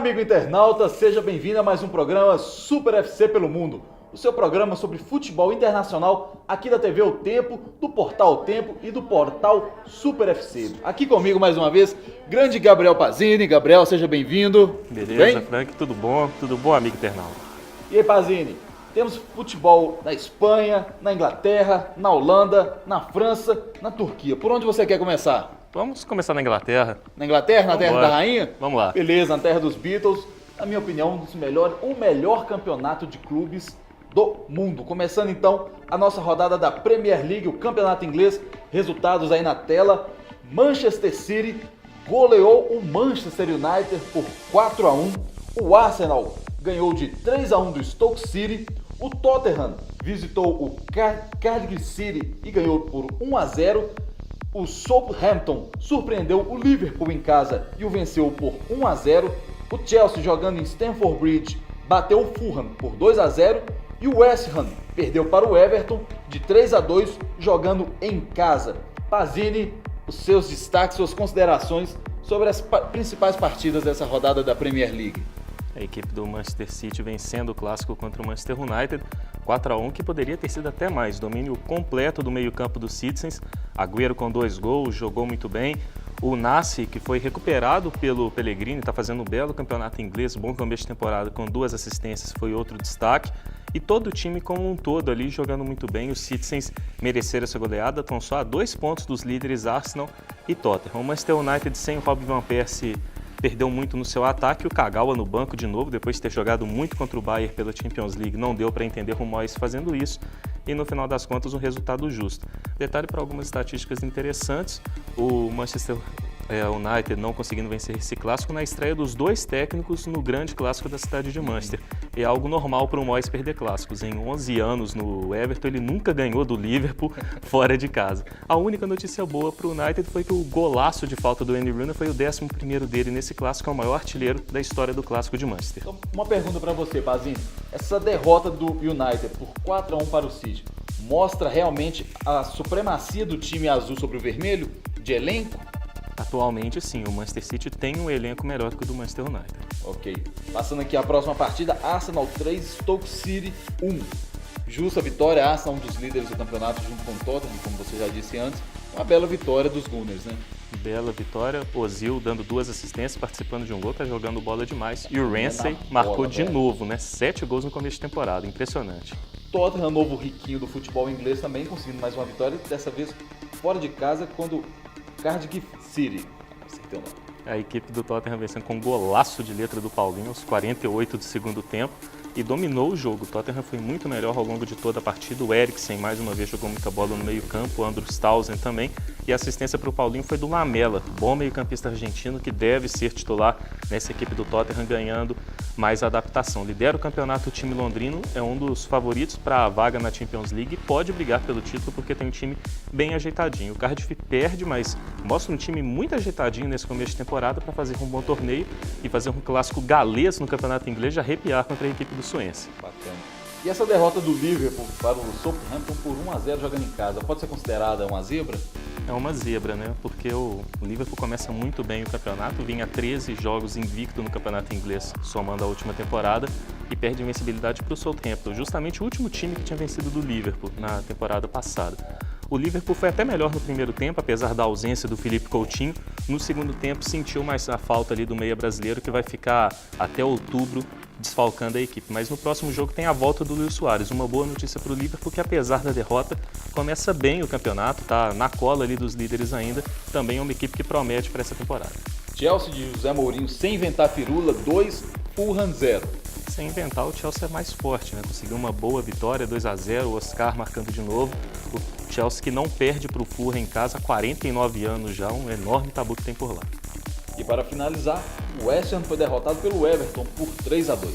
amigo internauta, seja bem-vindo a mais um programa Super FC pelo Mundo, o seu programa sobre futebol internacional aqui da TV O Tempo, do Portal O Tempo e do Portal Super FC. Aqui comigo mais uma vez, grande Gabriel Pazini. Gabriel, seja bem-vindo. Beleza, Frank, tudo bom, amigo internauta? E aí, Pazini, temos futebol na Espanha, na Inglaterra, na Holanda, na França, na Turquia. Por onde você quer começar? Vamos começar na Inglaterra. Na Inglaterra, na terra da rainha? Vamos lá. Beleza, na terra dos Beatles. Na minha opinião, o melhor campeonato de clubes do mundo. Começando então a nossa rodada da Premier League, o campeonato inglês. Resultados aí na tela. Manchester City goleou o Manchester United por 4-1. O Arsenal ganhou de 3-1 do Stoke City. O Tottenham visitou o Cardiff City e ganhou por 1-0. O Southampton surpreendeu o Liverpool em casa e o venceu por 1-0. O Chelsea, jogando em Stamford Bridge, bateu o Fulham por 2-0. E o West Ham perdeu para o Everton de 3-2, jogando em casa. Pazini, os seus destaques, suas considerações sobre as principais partidas dessa rodada da Premier League. A equipe do Manchester City vencendo o clássico contra o Manchester United, 4-1, que poderia ter sido até mais. Domínio completo do meio-campo dos Citizens. Agüero com 2 gols, jogou muito bem. O Nassi, que foi recuperado pelo Pellegrini, está fazendo um belo campeonato inglês, bom começo de temporada, com 2 assistências, foi outro destaque. E todo o time como um todo ali jogando muito bem. Os Citizens mereceram essa goleada, estão só a 2 pontos dos líderes Arsenal e Tottenham. O Manchester United sem o Robin van Persie perdeu muito no seu ataque. O Kagawa no banco de novo, depois de ter jogado muito contra o Bayern pela Champions League, não deu para entender o Moyes fazendo isso. E no final das contas, um resultado justo. Detalhe para algumas estatísticas interessantes: o Manchester United não conseguindo vencer esse clássico na estreia dos 2 técnicos no grande clássico da cidade de Manchester. É algo normal para o Moyes perder clássicos. Em 11 anos no Everton, ele nunca ganhou do Liverpool fora de casa. A única notícia boa para o United foi que o golaço de falta do Andy Rooney foi o 11º dele nesse clássico, é o maior artilheiro da história do clássico de Manchester. Então, uma pergunta para você, Pazini. Essa derrota do United por 4-1 para o City mostra realmente a supremacia do time azul sobre o vermelho, de elenco? Atualmente, sim, o Manchester City tem um elenco melhor do que o do Manchester United. Ok. Passando aqui a próxima partida, Arsenal 3, Stoke City 1. Justa vitória, Arsenal um dos líderes do campeonato junto com o Tottenham, como você já disse antes. Uma bela vitória dos Gunners, né? Bela vitória, Ozil dando 2 assistências, participando de um gol, tá jogando bola demais. E o Ramsey marcou de novo, né? 7 gols no começo de temporada, impressionante. Tottenham, novo riquinho do futebol inglês também, conseguindo mais uma vitória, dessa vez fora de casa, quando Cardiff City. Acertei o nome. A equipe do Tottenham vencendo com um golaço de letra do Paulinho aos 48 do segundo tempo e dominou o jogo. O Tottenham foi muito melhor ao longo de toda a partida. O Eriksen mais uma vez jogou muita bola no meio campo, o Andrews Townsend também. E a assistência para o Paulinho foi do Lamela, bom meio-campista argentino que deve ser titular nessa equipe do Tottenham, ganhando mais adaptação. Lidera o campeonato, o time londrino é um dos favoritos para a vaga na Champions League e pode brigar pelo título porque tem um time bem ajeitadinho. O Cardiff perde, mas mostra um time muito ajeitadinho nesse começo de temporada para fazer um bom torneio e fazer um clássico galês no campeonato inglês de arrepiar contra a equipe do Suense. Bacana. E essa derrota do Liverpool para o Southampton por 1-0 jogando em casa, pode ser considerada uma zebra? É uma zebra, né? Porque o Liverpool começa muito bem o campeonato, vinha 13 jogos invicto no campeonato inglês, somando a última temporada, e perde invencibilidade para o Southampton, justamente o último time que tinha vencido do Liverpool na temporada passada. O Liverpool foi até melhor no primeiro tempo, apesar da ausência do Philippe Coutinho. No segundo tempo sentiu mais a falta ali do meia brasileiro, que vai ficar até outubro desfalcando a equipe. Mas no próximo jogo tem a volta do Luis Suárez. Uma boa notícia para o Liverpool, que apesar da derrota, começa bem o campeonato, está na cola ali dos líderes ainda. Também é uma equipe que promete para essa temporada. Chelsea de José Mourinho sem inventar firula, 2, Fulham 0. Sem inventar, o Chelsea é mais forte, né? Conseguiu uma boa vitória, 2-0, o Oscar marcando de novo. O Chelsea que não perde para o Fulham em casa há 49 anos já, um enorme tabu que tem por lá. E para finalizar, o West Ham foi derrotado pelo Everton por 3-2.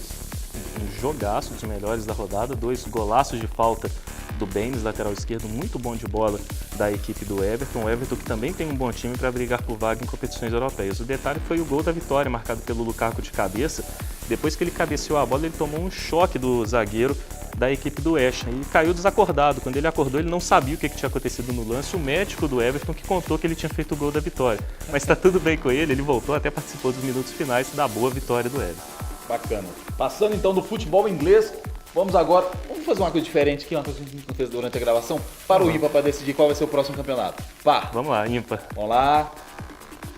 Um jogaço dos melhores da rodada, 2 golaços de falta do Baines, lateral esquerdo, muito bom de bola da equipe do Everton. O Everton que também tem um bom time para brigar por vaga em competições europeias. O detalhe foi o gol da vitória, marcado pelo Lukaku de cabeça. Depois que ele cabeceou a bola, ele tomou um choque do zagueiro da equipe do West Ham e caiu desacordado. Quando ele acordou, ele não sabia o que tinha acontecido no lance. O médico do Everton que contou que ele tinha feito o gol da vitória. Mas está tudo bem com ele, ele voltou, até participou dos minutos finais da boa vitória do Everton. Bacana. Passando então do futebol inglês, vamos fazer uma coisa diferente aqui, uma coisa que a gente não fez durante a gravação, para o ímpar para decidir qual vai ser o próximo campeonato. Par. Vamos lá, ímpar. Vamos lá.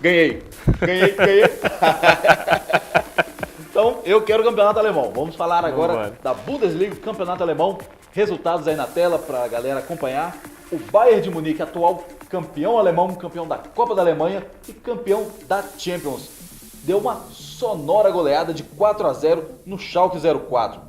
Ganhei. Então, eu quero o campeonato alemão. Vamos falar agora da Bundesliga, campeonato alemão. Resultados aí na tela para a galera acompanhar. O Bayern de Munique, atual campeão alemão, campeão da Copa da Alemanha e campeão da Champions, deu uma sonora goleada de 4-0 no Schalke 04.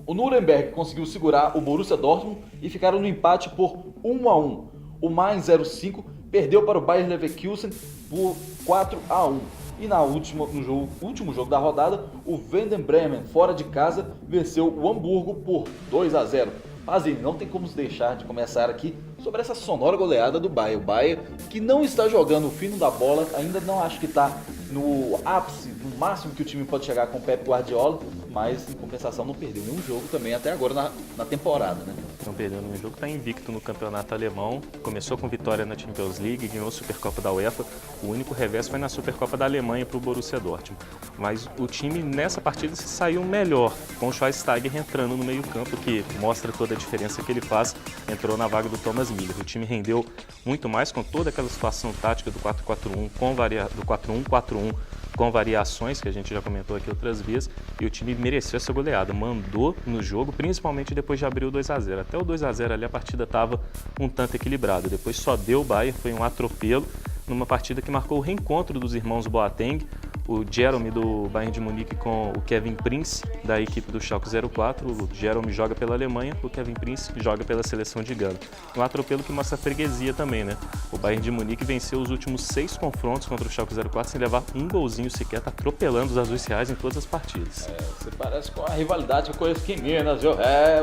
O Nuremberg conseguiu segurar o Borussia Dortmund e ficaram no empate por 1-1. O Mainz 05 perdeu para o Bayer Leverkusen por 4-1. E no último jogo da rodada, o Werder Bremen, fora de casa, venceu o Hamburgo por 2-0. Mas não tem como deixar de começar aqui sobre essa sonora goleada do Bayern. O Bayern, que não está jogando o fino da bola, ainda não acho que está no ápice, no máximo que o time pode chegar com o Pep Guardiola, mas em compensação não perdeu nenhum jogo também até agora na temporada, né? Não perdeu nenhum jogo, está invicto no campeonato alemão, começou com vitória na Champions League, ganhou a Supercopa da UEFA, o único revés foi na Supercopa da Alemanha para o Borussia Dortmund. Mas o time nessa partida se saiu melhor, com o Schweinsteiger entrando no meio campo, que mostra toda a diferença que ele faz, entrou na vaga do Thomas Müller. O time rendeu muito mais com toda aquela situação tática do 4-4-1, do 4-1-4-1, com variações, que a gente já comentou aqui outras vezes, e o time mereceu essa goleada, mandou no jogo, principalmente depois de abrir o 2-0. Até o 2-0 ali a partida estava um tanto equilibrada, depois só deu o Bayern, foi um atropelo, numa partida que marcou o reencontro dos irmãos Boateng, o Jerome do Bayern de Munique com o Kevin Prince, da equipe do Schalke 04. O Jerome joga pela Alemanha, o Kevin Prince joga pela seleção de Gana. Um atropelo que mostra a freguesia também, né? O Bayern de Munique venceu os últimos 6 confrontos contra o Schalke 04 sem levar um golzinho sequer, tá atropelando os azuis reais em todas as partidas. Você parece com a rivalidade que eu conheço aqui em Minas, viu?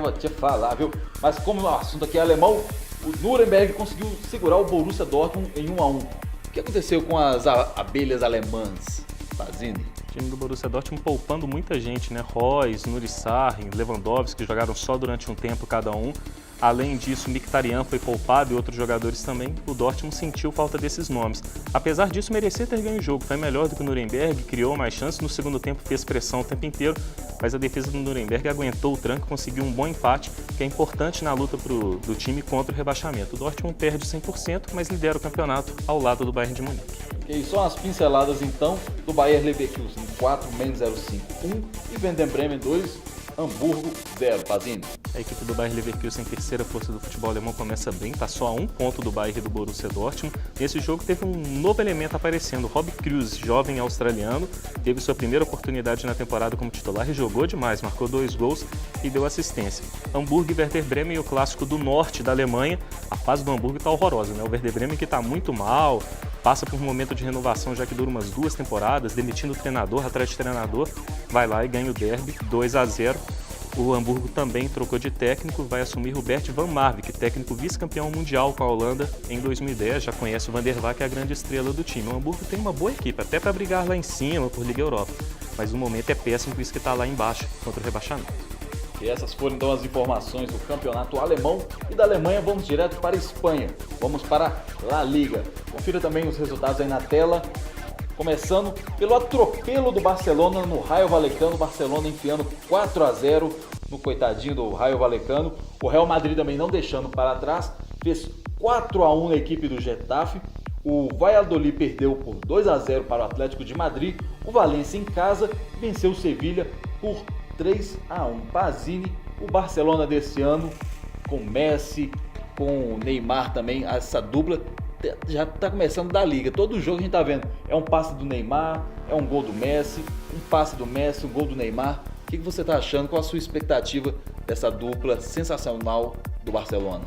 Vou te falar, viu? Mas como o assunto aqui é alemão, o Nuremberg conseguiu segurar o Borussia Dortmund em 1-1. O que aconteceu com as abelhas alemãs? Pazini. O time do Borussia Dortmund poupando muita gente, né? Reus, Nuri Sahin, Lewandowski, que jogaram só durante um tempo cada um. Além disso, Mkhitaryan foi poupado e outros jogadores também. O Dortmund sentiu falta desses nomes. Apesar disso, merecia ter ganho o jogo. Foi melhor do que o Nuremberg, criou mais chances. No segundo tempo fez pressão o tempo inteiro, mas a defesa do Nuremberg aguentou o tranco, conseguiu um bom empate, que é importante na luta do time contra o rebaixamento. O Dortmund perde 100%, mas lidera o campeonato ao lado do Bayern de Munique. Ok, só as pinceladas então do Bayer Leverkusen 4, Mainz 05 1 e Werder Bremen 2, Hamburgo 0, Pazini. A equipe do Bayer Leverkusen, terceira força do futebol alemão, começa bem, está só a um ponto do Bayern e do Borussia Dortmund. Nesse jogo teve um novo elemento aparecendo, Rob Kruse, jovem australiano, teve sua primeira oportunidade na temporada como titular e jogou demais, marcou 2 gols e deu assistência. Hamburgo e Werder Bremen, o clássico do norte da Alemanha, a fase do Hamburgo está horrorosa, né? O Werder Bremen que está muito mal, passa por um momento de renovação já que dura umas 2 temporadas, demitindo o treinador atrás de treinador, vai lá e ganha o derby, 2-0. O Hamburgo também trocou de técnico, vai assumir Robert van Marwijk, técnico vice-campeão mundial com a Holanda em 2010, já conhece o Van der Vaart, que é a grande estrela do time. O Hamburgo tem uma boa equipe, até para brigar lá em cima por Liga Europa, mas o momento é péssimo, por isso que está lá embaixo contra o rebaixamento. E essas foram então as informações do campeonato alemão, e da Alemanha vamos direto para a Espanha, vamos para a La Liga. Confira também os resultados aí na tela, começando pelo atropelo do Barcelona no Rayo Vallecano, Barcelona enfiando 4-0 no coitadinho do Rayo Vallecano. O Real Madrid também não deixando para trás, fez 4-1 na equipe do Getafe. O Valladolid perdeu por 2-0 para o Atlético de Madrid. O Valência em casa venceu o Sevilha por 3-1. Pazini, o Barcelona desse ano, com Messi, com Neymar também, essa dupla já está começando da liga. Todo jogo a gente está vendo, é um passe do Neymar, é um gol do Messi, um passe do Messi, um gol do Neymar. O que você está achando? Qual a sua expectativa dessa dupla sensacional do Barcelona?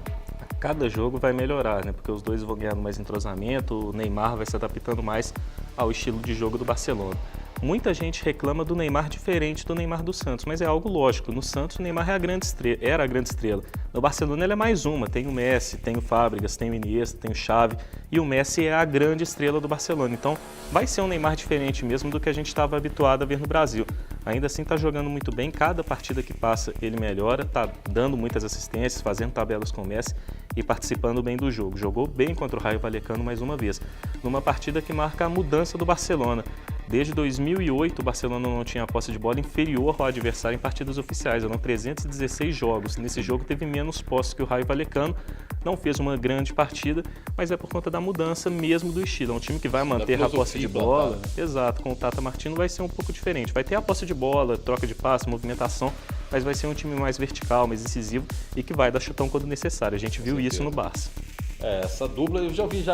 Cada jogo vai melhorar, né? Porque os dois vão ganhando mais entrosamento, o Neymar vai se adaptando mais ao estilo de jogo do Barcelona. Muita gente reclama do Neymar diferente do Neymar do Santos, mas é algo lógico. No Santos, o Neymar era a grande estrela. No Barcelona, ele é mais uma. Tem o Messi, tem o Fábricas, tem o Iniesta, tem o Xavi. E o Messi é a grande estrela do Barcelona. Então, vai ser um Neymar diferente mesmo do que a gente estava habituado a ver no Brasil. Ainda assim, está jogando muito bem. Cada partida que passa, ele melhora. Está dando muitas assistências, fazendo tabelas com o Messi e participando bem do jogo. Jogou bem contra o Rayo Vallecano mais uma vez. Numa partida que marca a mudança do Barcelona. Desde 2008, o Barcelona não tinha a posse de bola inferior ao adversário em partidas oficiais. Eram 316 jogos. Nesse jogo teve menos posse que o Rayo Vallecano. Não fez uma grande partida, mas é por conta da mudança mesmo do estilo. É um time que vai manter a posse de bola. Exato, com o Tata Martino vai ser um pouco diferente. Vai ter a posse de bola, troca de passe, movimentação, mas vai ser um time mais vertical, mais incisivo e que vai dar chutão quando necessário. A gente viu isso no Barça. Essa dupla, eu já ouvi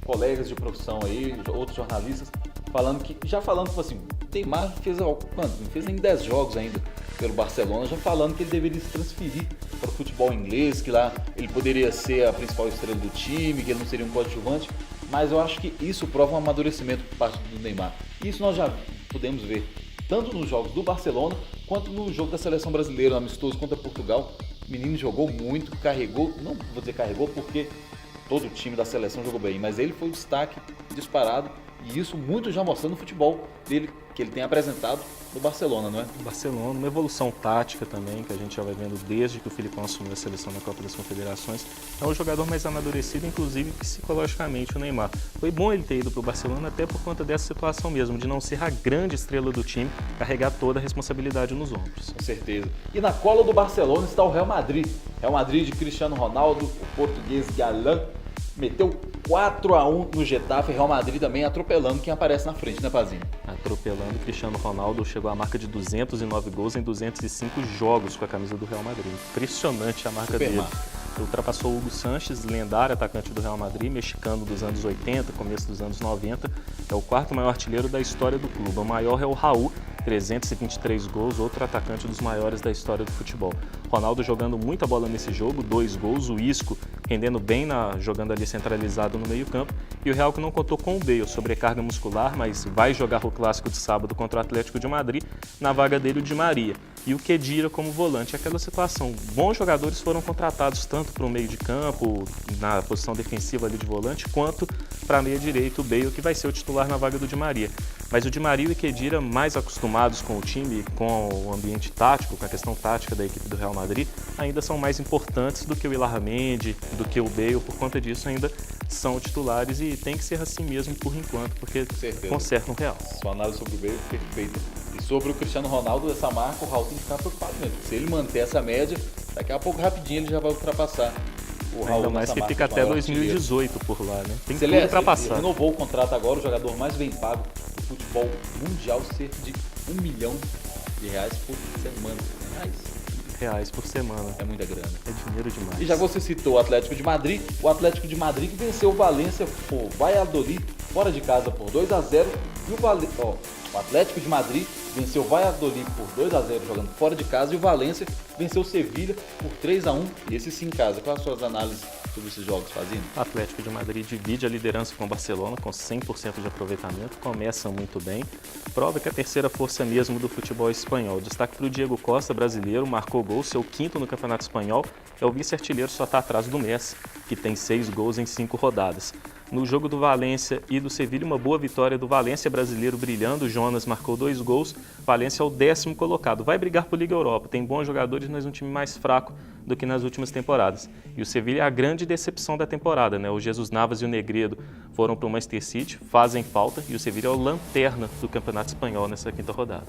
colegas de profissão aí, outros jornalistas, falando que assim, o Neymar fez quanto? Não fez nem 10 jogos ainda pelo Barcelona, já falando que ele deveria se transferir para o futebol inglês, que lá ele poderia ser a principal estrela do time, que ele não seria um coadjuvante, mas eu acho que isso prova um amadurecimento por parte do Neymar. Isso nós já podemos ver tanto nos jogos do Barcelona quanto no jogo da seleção brasileira, no amistoso contra Portugal. O menino jogou muito, carregou, não vou dizer carregou porque todo o time da seleção jogou bem, mas ele foi o destaque disparado. E isso muito já mostrando o futebol dele, que ele tem apresentado no Barcelona, não é? O Barcelona, uma evolução tática também, que a gente já vai vendo desde que o Filipão assumiu a seleção na Copa das Confederações. É um jogador mais amadurecido, inclusive psicologicamente, o Neymar. Foi bom ele ter ido para o Barcelona até por conta dessa situação mesmo, de não ser a grande estrela do time, carregar toda a responsabilidade nos ombros. Com certeza. E na cola do Barcelona está o Real Madrid. Real Madrid de Cristiano Ronaldo, o português galã, meteu 4-1 no Getafe. Real Madrid também atropelando quem aparece na frente, né, Pazinho? Atropelando, Cristiano Ronaldo chegou à marca de 209 gols em 205 jogos com a camisa do Real Madrid. Impressionante a marca dele. Ultrapassou o Hugo Sánchez, lendário atacante do Real Madrid, mexicano dos anos 80, começo dos anos 90. É o quarto maior artilheiro da história do clube. O maior é o Raul, 323 gols, outro atacante dos maiores da história do futebol. Ronaldo jogando muita bola nesse jogo, 2 gols, o Isco rendendo bem, jogando ali centralizado no meio-campo. E o Real que não contou com o Bale, sobrecarga muscular, mas vai jogar o clássico de sábado contra o Atlético de Madrid, na vaga dele o Di Maria. E o Khedira como volante, aquela situação. Bons jogadores foram contratados tanto para o meio de campo, na posição defensiva ali de volante, quanto para a meia direita, o Bale, que vai ser o titular na vaga do Di Maria. Mas o Di Maria e o Khedira, mais acostumados com o time, com o ambiente tático, com a questão tática da equipe do Real Madrid, ainda são mais importantes do que o Ilharramendi, do que o Bale. Por conta disso, ainda são titulares e tem que ser assim mesmo por enquanto, porque consertam o Real. Sua análise sobre o Bale é perfeita. E sobre o Cristiano Ronaldo, essa marca, o Raul tem que ficar preocupado mesmo. Se ele manter essa média, daqui a pouco rapidinho ele já vai ultrapassar o Raul. Ainda mais que fica até 2018 por lá, né? Tem tudo para passar. Ele renovou o contrato agora, o jogador mais bem pago do futebol mundial, cerca de R$1 milhão por semana. Reais por semana. É muita grana. É dinheiro demais. E já você citou o Atlético de Madrid que venceu o Valência por Valladolid fora de casa por 2-0. E o Atlético de Madrid venceu o Valladolid por 2-0 jogando fora de casa, e o Valência venceu o Sevilha por 3-1, e esse sim em casa. Quais as suas análises sobre esses jogos, Fazino? O Atlético de Madrid divide a liderança com o Barcelona, com 100% de aproveitamento, começa muito bem, prova que é a terceira força mesmo do futebol espanhol. Destaque para o Diego Costa, brasileiro, marcou gol, seu quinto no Campeonato Espanhol, é o vice-artilheiro, só está atrás do Messi, que tem 6 gols em 5 rodadas. No jogo do Valência e do Sevilha, uma boa vitória do Valência, brasileiro brilhando. O Jonas marcou 2 gols. Valência é o 10º colocado. Vai brigar por Liga Europa. Tem bons jogadores, mas um time mais fraco do que nas últimas temporadas. E o Sevilha é a grande decepção da temporada, né? O Jesus Navas e o Negredo foram para o Manchester City, fazem falta. E o Sevilha é o lanterna do Campeonato Espanhol nessa 5ª rodada.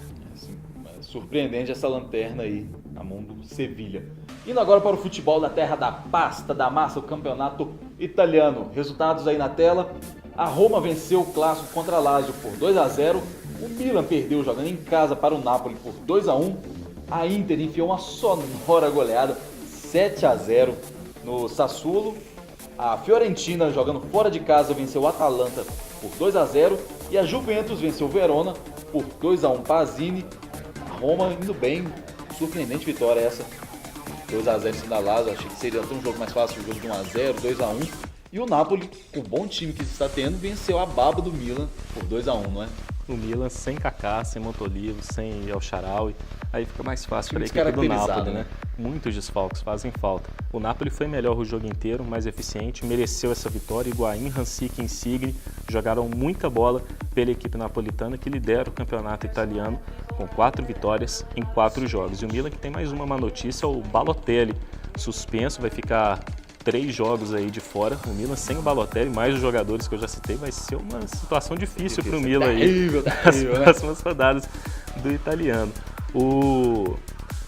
Surpreendente essa lanterna aí, a mão do Sevilha. Indo agora para o futebol da terra da pasta, da massa, o campeonato italiano. Resultados aí na tela. A Roma venceu o clássico contra a Lazio por 2-0. O Milan perdeu jogando em casa para o Napoli por 2-1. A Inter enfiou uma sonora goleada 7-0 no Sassuolo. A Fiorentina jogando fora de casa venceu o Atalanta por 2-0. E a Juventus venceu o Verona por 2-1. Pazini. Roma indo bem, surpreendente vitória essa, 2-0 em cima da Lazio. Achei que seria até um jogo mais fácil, um jogo de 1-0, 2-1. E o Napoli, o bom time que está tendo, venceu a baba do Milan por 2-1, não é? o Milan sem Kaká, sem Montolivo, sem El Shaarawy, aí fica mais fácil para a Time equipe do descaracterizado, Napoli, né? Muitos desfalques fazem falta. O Napoli foi melhor o jogo inteiro, mais eficiente, mereceu essa vitória. Higuaín, Hansik e Insigne jogaram muita bola pela equipe napolitana, que lidera o campeonato italiano com 4 vitórias em 4 jogos. E o Milan, que tem mais uma má notícia, o Balotelli suspenso, vai ficar 3 jogos aí de fora. O Milan sem o Balotelli, mais os jogadores que eu já citei, vai ser uma situação difícil para o Milan aí nas próximas rodadas do italiano.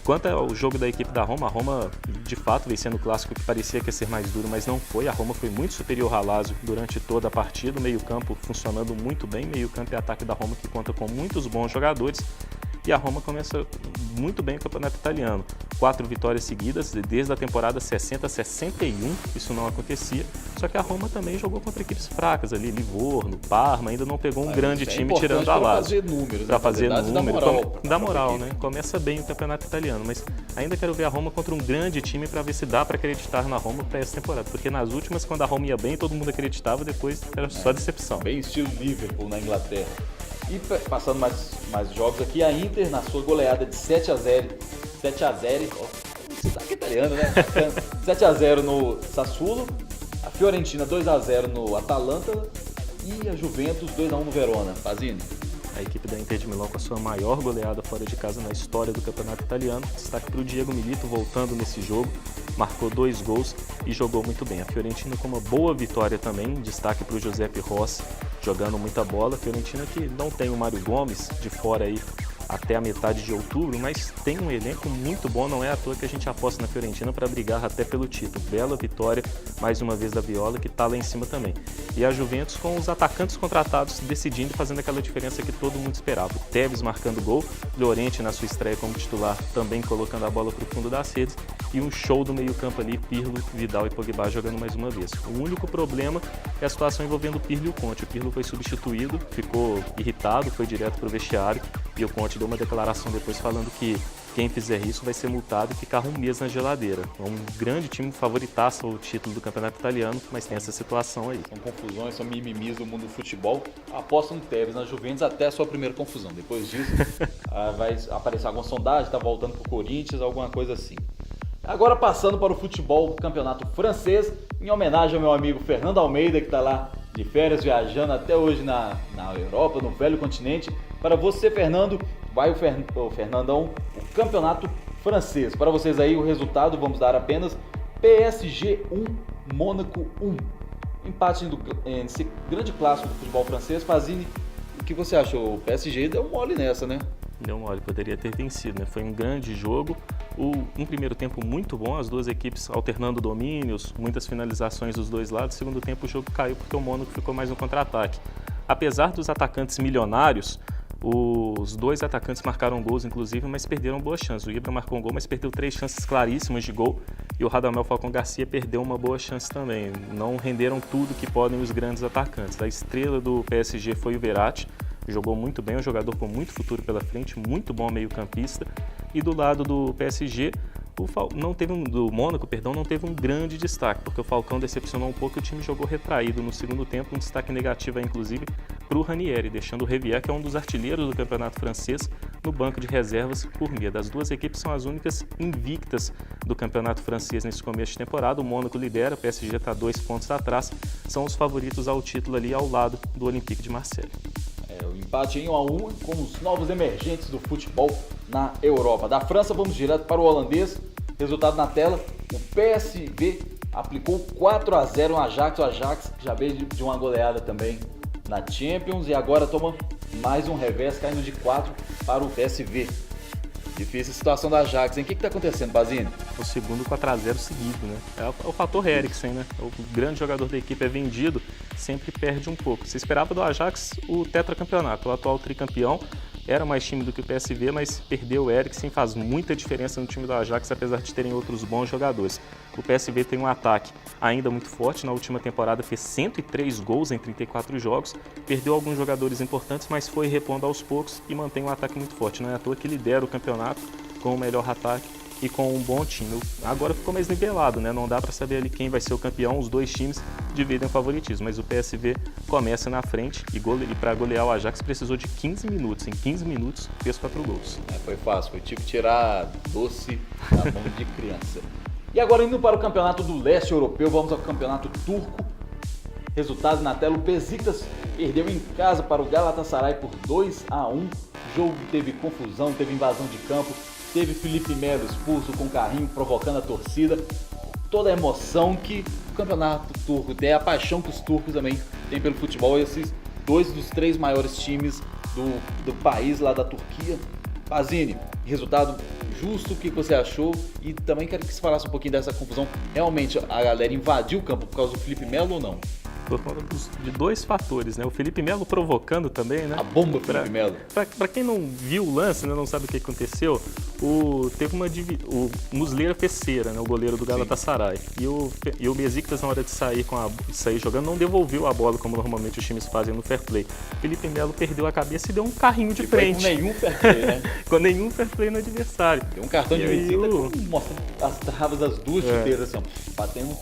Quanto ao jogo da equipe da Roma, a Roma de fato vencendo o clássico que parecia que ia ser mais duro, mas não foi. A Roma foi muito superior ao Lazio durante toda a partida, o meio-campo funcionando muito bem, meio-campo e ataque da Roma que conta com muitos bons jogadores. E a Roma começa muito bem o campeonato italiano. 4 vitórias seguidas, desde a temporada 60-61, isso não acontecia. Só que a Roma também jogou contra equipes fracas ali, Livorno, Parma, ainda não pegou um grande time tirando a Lazio. Para fazer números, dá moral, né? Começa bem o campeonato italiano, mas ainda quero ver a Roma contra um grande time para ver se dá para acreditar na Roma para essa temporada. Porque nas últimas, quando a Roma ia bem, todo mundo acreditava, depois era só decepção. Bem estilo Liverpool na Inglaterra. E passando mais jogos aqui, a Inter na sua goleada de 7-0, sotaque italiano, né? 7-0 no Sassuolo, a Fiorentina 2-0 no Atalanta e a Juventus 2-1 no Verona. Pazini. A equipe da Inter de Milão com a sua maior goleada fora de casa na história do campeonato italiano. Destaque para o Diego Milito voltando nesse jogo, marcou 2 gols e jogou muito bem. A Fiorentina com uma boa vitória também, destaque para o Giuseppe Rossi, jogando muita bola. A Fiorentina que não tem o Mário Gomes de fora aí até a metade de outubro, mas tem um elenco muito bom, não é à toa que a gente aposta na Fiorentina para brigar até pelo título. Bela vitória, mais uma vez da Viola, que está lá em cima também. E a Juventus com os atacantes contratados decidindo e fazendo aquela diferença que todo mundo esperava. O Tevez marcando gol, Llorente na sua estreia como titular também colocando a bola para o fundo das redes e um show do meio campo ali, Pirlo, Vidal e Pogba jogando mais uma vez. O único problema é a situação envolvendo o Pirlo e o Conte. O Pirlo foi substituído, ficou irritado, foi direto para o vestiário e o Conte deu uma declaração depois falando que quem fizer isso vai ser multado e ficar um mês na geladeira. É um grande time, favoritaço ao título do campeonato italiano, mas tem essa situação aí. São confusões, são mimimis do mundo do futebol. Aposta no Tevez na Juventus até a sua primeira confusão. Depois disso vai aparecer alguma sondagem, tá voltando pro Corinthians, alguma coisa assim. Agora passando para o futebol campeonato francês, em homenagem ao meu amigo Fernando Almeida, que está lá de férias, viajando até hoje na Europa, no velho continente. Para você, Fernando, vai o Fernandão, o campeonato francês. Para vocês aí o resultado, vamos dar apenas PSG 1, Mônaco 1. Empate nesse grande clássico do futebol francês. Fazini, o que você achou? O PSG deu mole nessa, né? Deu mole, poderia ter vencido, né? Foi um grande jogo, um primeiro tempo muito bom, as duas equipes alternando domínios, muitas finalizações dos dois lados. Segundo tempo o jogo caiu porque o Mônaco ficou mais no contra-ataque. Apesar dos atacantes milionários, os dois atacantes marcaram gols, inclusive, mas perderam boas chances. O Ibra marcou um gol, mas perdeu 3 chances claríssimas de gol. E o Radamel Falcão Garcia perdeu uma boa chance também. Não renderam tudo que podem os grandes atacantes. A estrela do PSG foi o Verratti. Jogou muito bem, um jogador com muito futuro pela frente, muito bom meio-campista. E do lado do PSG, do Mônaco, não teve um grande destaque, porque o Falcão decepcionou um pouco e o time jogou retraído no segundo tempo. Um destaque negativo, inclusive, para o Ranieri, deixando o Rivière, que é um dos artilheiros do campeonato francês, no banco de reservas por medo. As duas equipes são as únicas invictas do campeonato francês nesse começo de temporada. O Mônaco lidera, o PSG está 2 pontos atrás, são os favoritos ao título ali ao lado do Olympique de Marseille. O empate em 1-1 com os novos emergentes do futebol na Europa. Da França vamos direto para o holandês. Resultado na tela, o PSV aplicou 4-0 no Ajax. O Ajax já veio de uma goleada também na Champions e agora toma mais um revés, caindo de 4 para o PSV. Difícil a situação da Ajax, hein? O que está acontecendo, Basini? O segundo 4-0 seguido, né? É o fator Eriksen, né? O grande jogador da equipe é vendido, sempre perde um pouco. Você esperava do Ajax o tetracampeonato, o atual tricampeão. Era mais time do que o PSV, mas perdeu o Eriksen, faz muita diferença no time do Ajax, apesar de terem outros bons jogadores. O PSV tem um ataque ainda muito forte, na última temporada fez 103 gols em 34 jogos, perdeu alguns jogadores importantes, mas foi repondo aos poucos e mantém um ataque muito forte. Não é à toa que lidera o campeonato com o melhor ataque e com um bom time. Agora ficou mais nivelado, né? Não dá para saber ali quem vai ser o campeão, os dois times dividem o favoritismo, mas o PSV começa na frente e para golear o Ajax precisou de 15 minutos. Em 15 minutos fez 4 gols. Foi fácil, foi tipo tirar doce da mão de criança. E agora indo para o campeonato do leste europeu, vamos ao campeonato turco. Resultados na tela, o Beşiktaş perdeu em casa para o Galatasaray por 2-1. O jogo teve confusão, teve invasão de campo, teve Felipe Melo expulso com carrinho, provocando a torcida. Toda a emoção que o campeonato turco tem, a paixão que os turcos também têm pelo futebol. Esses 2 dos 3 maiores times do país lá da Turquia. Pazini, resultado justo, o que você achou? E também quero que você falasse um pouquinho dessa confusão. Realmente a galera invadiu o campo por causa do Felipe Melo ou não? Por conta de 2 fatores, né? O Felipe Melo provocando também, né? A bomba do Felipe Melo. Para quem não viu o lance, né, não sabe o que aconteceu, o Muslera fez cera, né, o goleiro do Galatasaray. E o Beşiktaş, na hora de sair jogando, não devolveu a bola como normalmente os times fazem no fair play. O Felipe Melo perdeu a cabeça e deu um carrinho de frente. Com nenhum fair play, né? Com nenhum fair play no adversário. Deu um cartão de visita mostrando as travas das duas chuteiras, assim, batendo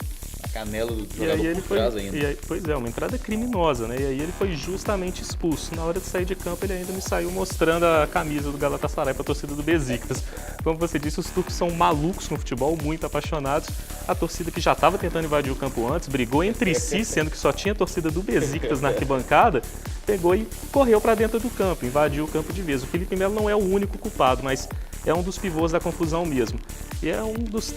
canela do jogador por trás ainda. Pois é, uma entrada criminosa, né? E aí ele foi justamente expulso. Na hora de sair de campo, ele ainda me saiu mostrando a camisa do Galatasaray para a torcida do Beşiktaş. Como você disse, os turcos são malucos no futebol, muito apaixonados. A torcida que já estava tentando invadir o campo antes, brigou entre si, sendo que só tinha a torcida do Beşiktaş na arquibancada, pegou e correu para dentro do campo, invadiu o campo de vez. O Felipe Melo não é o único culpado, mas é um dos pivôs da confusão mesmo. E é um dos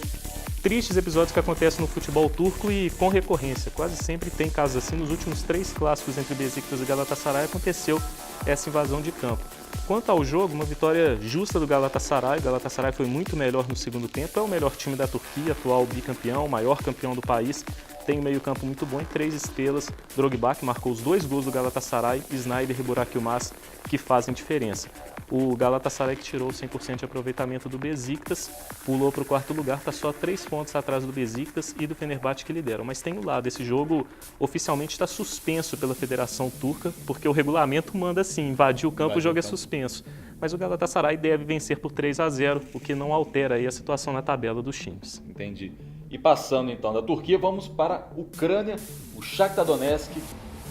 tristes episódios que acontecem no futebol turco e com recorrência. Quase sempre tem casos assim. Nos últimos 3 clássicos entre Beşiktaş e Galatasaray aconteceu essa invasão de campo. Quanto ao jogo, uma vitória justa do Galatasaray. O Galatasaray foi muito melhor no segundo tempo. É o melhor time da Turquia, atual bicampeão, maior campeão do país. Tem um meio-campo muito bom e 3 estrelas. Drogba, que marcou os 2 gols do Galatasaray, e Sneijder e Burak Yılmaz, que fazem diferença. O Galatasaray, que tirou 100% de aproveitamento do Beşiktaş, pulou para o 4º lugar, está só 3 pontos atrás do Beşiktaş e do Fenerbahçe, que lideram. Mas tem um lado, esse jogo oficialmente está suspenso pela Federação Turca, porque o regulamento manda assim, invadir o campo, o jogo é suspenso. Mas o Galatasaray deve vencer por 3-0, o que não altera aí a situação na tabela dos times. Entendi. E passando então da Turquia, vamos para a Ucrânia. O Shakhtar Donetsk,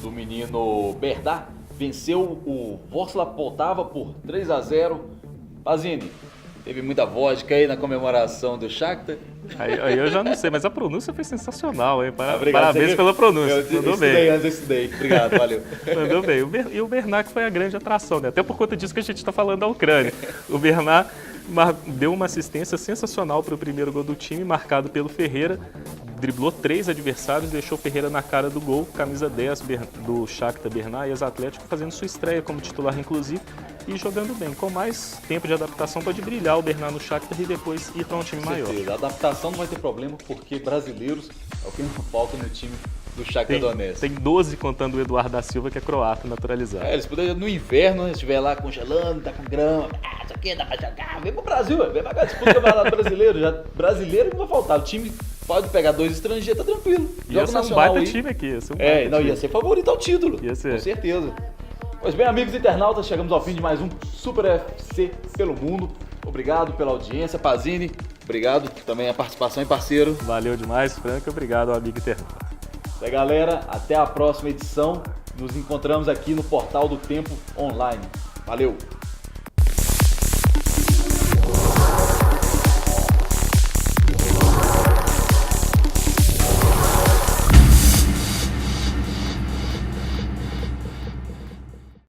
do menino Berdá, venceu o Ворскла Poltava por 3-0. Pazini, teve muita vodka aí na comemoração do Shakhtar? Aí eu já não sei, mas a pronúncia foi sensacional, hein? Obrigado, Parabéns pela pronúncia. Mandou bem. Eu estudei. Obrigado, valeu. Mandou bem. E o Bernat foi a grande atração, né? Até por conta disso que a gente está falando da Ucrânia. O Bernat deu uma assistência sensacional para o primeiro gol do time, marcado pelo Ferreira. Driblou 3 adversários, deixou Ferreira na cara do gol, camisa 10 do Shakhtar Bernat, ex-Atlético, fazendo sua estreia como titular, inclusive, e jogando bem. Com mais tempo de adaptação, pode brilhar o Bernat no Shakhtar e depois ir para um time maior. A adaptação não vai ter problema, porque brasileiros é o que não falta no time do Shakhtar Donetsk. Tem 12 contando o Eduardo da Silva, que é croata, naturalizado. Eles poderiam, no inverno, se estiver lá congelando, tá com grama, isso aqui dá pra jogar, vem pro Brasil, vem pra cá, disputa o campeonato brasileiro. Brasileiro não vai faltar, o time pode pegar 2 estrangeiros, tá tranquilo. Ia ser um baita time aqui. Ia ser favorito ao título, ia ser. Com certeza. Pois bem, amigos internautas, chegamos ao fim de mais um Super FC pelo Mundo. Obrigado pela audiência, Pazini, obrigado também a participação, hein, parceiro. Valeu demais, Franco, obrigado ao amigo internauta. É, galera, até a próxima edição. Nos encontramos aqui no Portal do Tempo Online. Valeu!